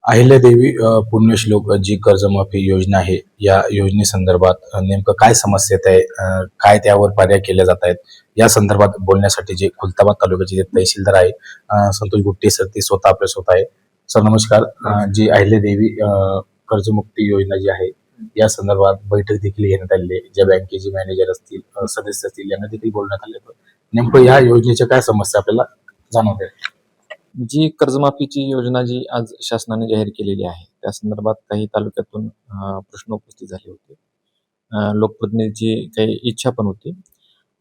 अहिल्यादेवी पुण्यश्लोक जी कर्जमाफी योजना आहे, या योजनेसंदर्भात नेमकं काय समस्या येत आहे? काय त्यावर पर्याय केले जात आहेत? या संदर्भात बोलण्यासाठी जे खुलताबाद तालुक्याचे जे तहसीलदार आहे, संतोष गुट्टे सर, ते स्वतः आपल्यासोबत आहे. सर नमस्कार. जी अहिल्यादेवी कर्जमुक्ती योजना जी आहे, या संदर्भात बैठक देखील घेण्यात आलेली आहे. ज्या बँकेचे मॅनेजर असतील, सदस्य असतील, यांना देखील बोलण्यात आले. नेमकं या योजनेच्या काय समस्या आपल्याला जाणवत आहे? जी कर्जमाफीची योजना जी आज शासनाने जाहीर केलेली आहे, त्या संदर्भात काही तालुक्यातून प्रश्न उपस्थित झाले होते. लोकप्रतिनिधीची काही इच्छा पण होती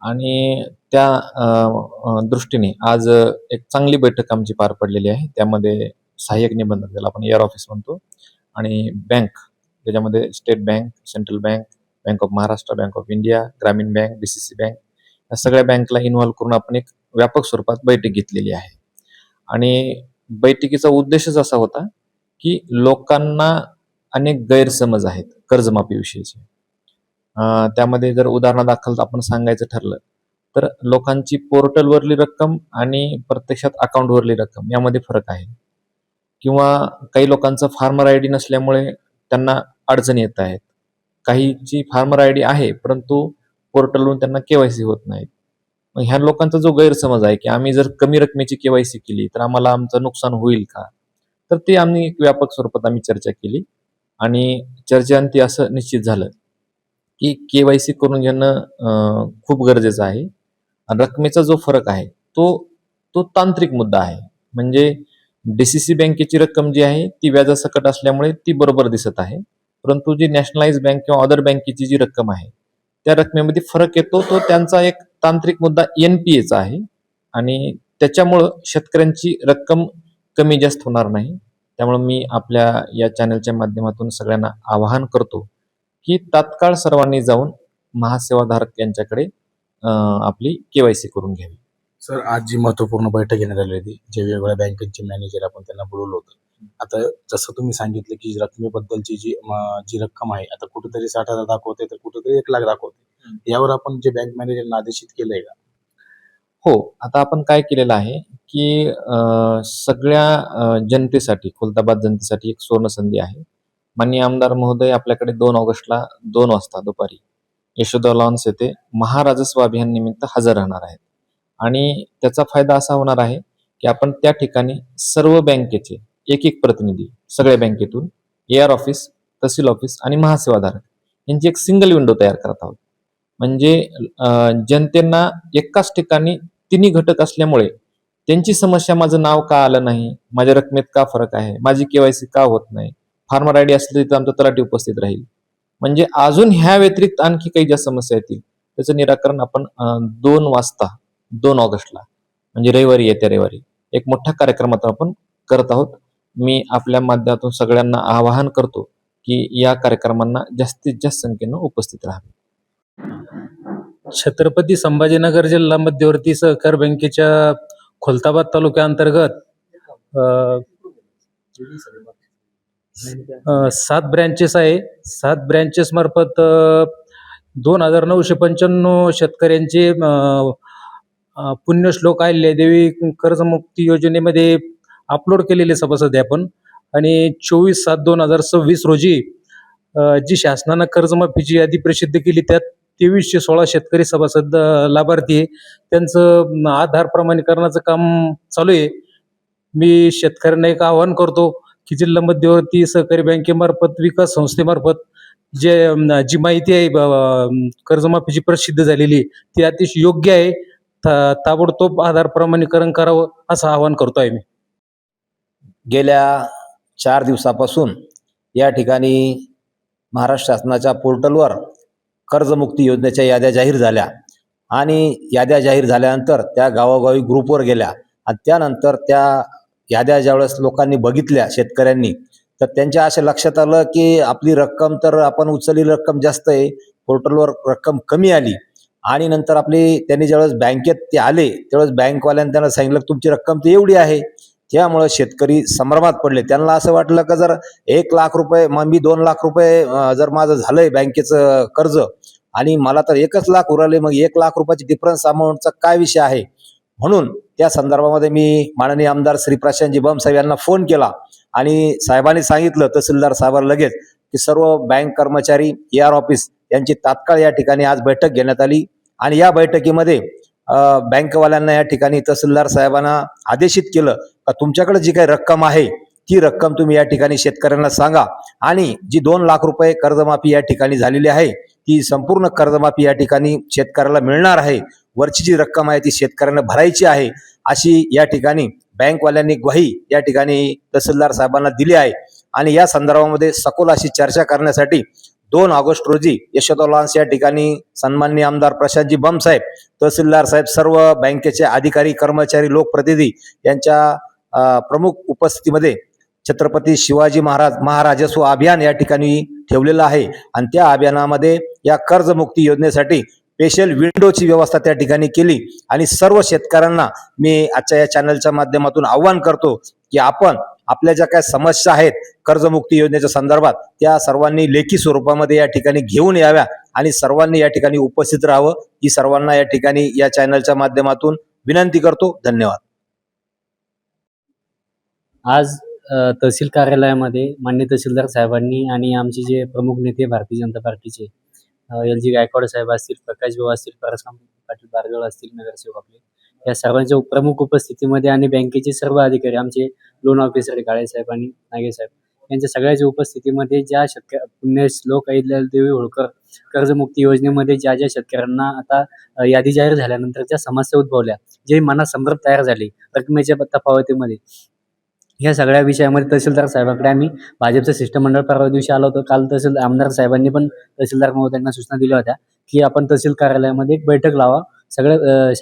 आणि त्या दृष्टीने आज एक चांगली बैठक आमची पार पडलेली आहे. त्यामध्ये सहाय्यक निबंधक, ज्याला आपण एअर ऑफिस म्हणतो, आणि बँक, त्याच्यामध्ये state bank, central bank, bank of Maharashtra, bank of India, ग्रामीण बँक, DCC बँक, या सगळ्या बँकला इन्व्हॉल्व करून आपण एक व्यापक स्वरूपात बैठक घेतलेली आहे. आणि बैठकीचा उद्देशच असा होता की लोकांना अनेक गैरसमज आहेत कर्जमाफीविषयीचे. त्यामध्ये जर उदाहरणादाखल आपण सांगायचं ठरलं तर लोकांची पोर्टलवरली रक्कम आणि प्रत्यक्षात अकाउंटवरली रक्कम यामध्ये फरक आहे, किंवा काही लोकांचं फार्मर आय डी नसल्यामुळे त्यांना अडचणी येत आहेत. काहीची फार्मर आय डी आहे परंतु पोर्टलवरून त्यांना KYC होत नाही. मग ह्या लोकांचा जो गैरसमज आहे की आम्ही जर कमी रकमेची KYC केली तर आम्हाला आमचं नुकसान होईल का, तर ते आम्ही एक व्यापक स्वरूपात आम्ही चर्चा केली आणि चर्चेअंती असं निश्चित झालं की KYC करून घेणं खूप गरजेचं आहे. आणि रकमेचा जो फरक आहे तो तो तांत्रिक मुद्दा आहे. म्हणजे DCC बँकेची रक्कम जी आहे ती व्याजासकट असल्यामुळे ती बरोबर दिसत आहे, परंतु जी नॅशनलाइज बँक किंवा अदर बँकेची जी रक्कम आहे त्या रकमेमध्ये फरक येतो. तो त्यांचा एक तांत्रिक मुद्दा NPA चा आहे आणि त्याच्यामुळं शेतकऱ्यांची रक्कम कमी जास्त होणार नाही. त्यामुळे मी आपल्या या चॅनलच्या माध्यमातून सगळ्यांना आवाहन करतो की तात्काळ सर्वांनी जाऊन महासेवाधारक यांच्याकडे आपली KYC करून घ्यावी. सर, आज जी महत्त्वपूर्ण बैठक घेण्यात आली होती, जे वेगवेगळ्या बँकेचे मॅनेजर आपण त्यांना बोलवलं होतं. आता जसं तुम्ही सांगितलं की रकमेबद्दलची जी रक्कम आहे, आता कुठेतरी 60,000 दाखवते, तर कुठेतरी 1,00,000 दाखवते. यावर आपण जे बँक मॅनेजरला आदेशित केलंय का? हो, आता आपण काय केलेलं आहे की सगळ्या जनतेसाठी, खुलताबाद जनतेसाठी एक सुवर्णसंधी आहे. माननीय आमदार महोदय आपल्याकडे 2 ऑगस्टला 2 वाजता दुपारी यशोदा लॉन्स येथे महाराजस्व अभियान निमित्त हजर राहणार आहेत. आणि त्याचा फायदा असा होणार आहे की आपण त्या ठिकाणी सर्व बँकेचे एक प्रतिनिधी, सगळ्या बँकेतून, AR ऑफिस, तहसील ऑफिस आणि महासेवाधारक यांची एक सिंगल विंडो तयार करत आहोत. म्हणजे जनतेना एकाच ठिकाणी तिन्ही घटक असल्यामुळे त्यांची समस्या, माझं नाव का आलं नाही, माझ्या रकमेत का फरक आहे, माझी KYC का होत नाही, फार्मर आय डी असली तर आमचा तलाठी उपस्थित राहील, म्हणजे अजून ह्या व्यतिरिक्त आणखी काही ज्या समस्या येतील त्याचं निराकरण आपण 2 वाजता 2 ऑगस्टला, म्हणजे रविवारी, येत्या रविवारी एक मोठ्या कार्यक्रमात आपण करत आहोत. मी आपल्या माध्यमातून सगळ्यांना आवाहन करतो की या कार्यक्रमांना जास्तीत जास्त संख्येनं उपस्थित राहावे. छत्रपती संभाजीनगर जिल्हा मध्यवर्ती सहकार बँकेच्या खुलताबाद तालुक्याअंतर्गत 7 ब्रँचेस आहे. 7 ब्रँचेस मार्फत 2,995 शेतकऱ्यांचे पुण्यश्लोक अहिल्यादेवी कर्जमुक्ती योजनेमध्ये अपलोड केलेले सभासद आहे आपण. आणि 24/7/2026 रोजी जी शासनानं कर्जमाफीची यादी प्रसिद्ध केली त्यात 2316 शेतकरी सभासद लाभार्थी आहे. त्यांचं आधार प्रमाणीकरणाचं काम चालू आहे. मी शेतकऱ्यांना एक आवाहन करतो की जिल्हा मध्यवर्ती सहकारी बँकेमार्फत, विकास संस्थेमार्फत जी माहिती आहे कर्जमाफीची प्रसिद्ध झालेली ती अतिशय योग्य आहे. ताबडतोब आधार प्रमाणीकरण करावं असं आवाहन करतो आहे मी. गेल्या 4 दिवसापासून या ठिकाणी महाराष्ट्र शासनाच्या पोर्टलवर कर्जमुक्ती योजनेच्या याद्या जाहीर झाल्या आणि याद्या जाहीर झाल्यानंतर त्या गावोगावी ग्रुपवर गेल्या आणि त्यानंतर त्या याद्या ज्यावेळेस लोकांनी बघितल्या, शेतकऱ्यांनी, तर त्यांच्या असे लक्षात आलं की आपली रक्कम तर आपण उचललेली रक्कम जास्त आहे, पोर्टलवर रक्कम कमी आली. आणि नंतर त्यांनी ज्यावेळेस बँकेत ते आले त्यावेळेस बँकवाल्यांनी त्यांना सांगितलं तुमची रक्कम तर एवढी आहे. त्यामुळे शेतकरी संभ्रमात पडले. त्यांना असं वाटलं का जर 1,00,000 रुपये, मग मी 2,00,000 रुपये जर माझं झालंय बँकेचं कर्ज आणि मला तर 1,00,000 उरले, मग 1,00,000 रुपयाची डिफरन्स अमाऊंटचा काय विषय आहे. म्हणून त्या संदर्भामध्ये मी माननीय आमदार श्री प्रशांतजी बम साहेब यांना फोन केला आणि साहेबांनी सांगितलं तहसीलदार साहेबांना लगेच की सर्व बँक कर्मचारी AR ऑफिस यांची तात्काळ या ठिकाणी आज बैठक घेण्यात आली आणि या बैठकीमध्ये बँकवाल्यांना या ठिकाणी तहसीलदार साहेबांना आदेशित केलं का तुमच्याकडे जी काही रक्कम आहे ती रक्कम तुम्ही या ठिकाणी शेतकऱ्यांना सांगा आणि जी 2 लाख रुपये कर्जमाफी या ठिकाणी झालेली आहे ती संपूर्ण कर्जमाफी या ठिकाणी शेतकऱ्याला मिळणार आहे. वरची जी रक्कम आहे ती शेतकऱ्यांना भरायची आहे अशी या ठिकाणी बँकवाल्यांनी ग्वाही या ठिकाणी तहसीलदार साहेबांना दिली आहे. आणि या संदर्भामध्ये सखोल अशी चर्चा करण्यासाठी 2 ऑगस्ट रोजी यशोदा लॉन्स या ठिकाणी सन्माननीय आमदार प्रशांतजी बमसाहेब, तहसीलदार साहेब, सर्व बँकेचे अधिकारी, कर्मचारी, लोकप्रतिनिधी यांच्या प्रमुख उपस्थितीमध्ये छत्रपती शिवाजी महाराजस्व अभियान या ठिकाणी ठेवलेलं आहे आणि त्या अभियानामध्ये या कर्जमुक्ती योजनेसाठी स्पेशल विंडोची व्यवस्था त्या ठिकाणी केली. आणि सर्व शेतकऱ्यांना मी आजच्या या चॅनलच्या माध्यमातून आवाहन करतो की आपण आपल्या ज्या काही समस्या आहेत कर्जमुक्ती योजनेच्या संदर्भात त्या सर्वांनी लेखी स्वरूपामध्ये या ठिकाणी घेऊन याव्या आणि सर्वांनी या ठिकाणी उपस्थित राहावं ही सर्वांना या ठिकाणी या चॅनलच्या माध्यमातून विनंती करतो. धन्यवाद. आज तहसील कार्यालयामध्ये माननीय तहसीलदार साहेबांनी आणि आमचे जे प्रमुख नेते भारतीय जनता पार्टीचे LG गायकवाड साहेब असतील, प्रकाश भाऊ असतील, परसराम पाटील बारगळ असतील, नगरसेवक आपले, या सर्वांच्या प्रमुख उपस्थितीमध्ये आणि बँकेचे सर्व अधिकारी, आमचे लोन ऑफिसर काळे साहेब आणि नागे साहेब यांच्या सगळ्याच्या उपस्थितीमध्ये ज्या पुण्य श्लोक अहिल्यादेवी देवी होळकर कर्जमुक्ती योजनेमध्ये ज्या शेतकऱ्यांना आता यादी जाहीर झाल्यानंतर ज्या समस्या उद्भवल्या, जे मनात संभ्रम तयार झाले रकमेच्या तफावतीमध्ये, ह्या सगळ्या विषयामध्ये तहसीलदार साहेबांकडे आम्ही भाजपचं शिष्टमंडळ परवा दिवशी आलो होतो. काल आमदार साहेबांनी पण तहसीलदार महोदयांना सूचना दिल्या होत्या की आपण तहसील कार्यालयामध्ये एक बैठक लावा, सगळ्या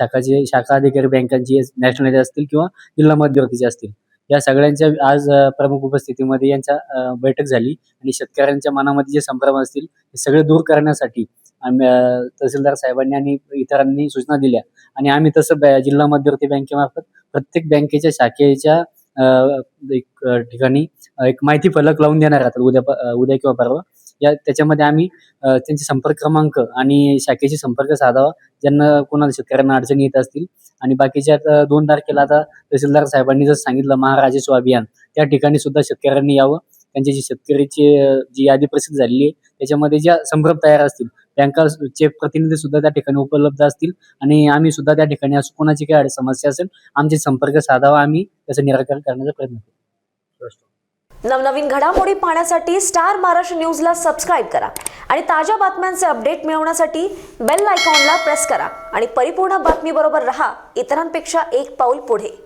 शाखा अधिकारी बँकांची नॅशनल असतील किंवा जिल्हा मध्यवर्तीचे असतील, या सगळ्यांच्या आज प्रमुख उपस्थितीमध्ये यांच्या बैठक झाली आणि शेतकऱ्यांच्या मनामध्ये जे संभ्रम असतील हे सगळे दूर करण्यासाठी तहसीलदार साहेबांनी आणि इतरांनी सूचना दिल्या आणि आम्ही तसं जिल्हा मध्यवर्ती बँकेमार्फत प्रत्येक बँकेच्या शाखेच्या एक ठिकाणी एक माहिती फलक लावून देणार आहात उद्या किंवा परवा. त्याच्यामध्ये आम्ही त्यांचे संपर्क क्रमांक आणि शाखेशी संपर्क साधावा ज्यांना कोणाला शेतकऱ्यांना अडचणी येत असतील. आणि बाकीच्या 2 तारखेला आता तहसीलदार साहेबांनी जसं सांगितलं महाराजस्व अभियान, त्या ठिकाणी सुद्धा शेतकऱ्यांनी यावं. त्यांची जी शेतकऱ्याची जी यादी प्रसिद्ध झालेली आहे त्याच्यामध्ये ज्या संभ्रम तयार असतील बँकाचे प्रतिनिधी सुद्धा त्या ठिकाणी उपलब्ध असतील आणि आम्ही सुद्धा त्या ठिकाणी असं कोणाची काही समस्या असेल आमचे संपर्क साधावा, आम्ही त्याचं निराकरण करण्याचा प्रयत्न करू. नवनवीन घडामोडी पाहण्यासाठी स्टार महाराष्ट्र न्यूजला सबस्क्राईब करा आणि ताज्या बातम्यांचे अपडेट मिळवण्यासाठी बेल आयकॉनला प्रेस करा आणि परिपूर्ण बातमीबरोबर रहा, इतरांपेक्षा एक पाऊल पुढे.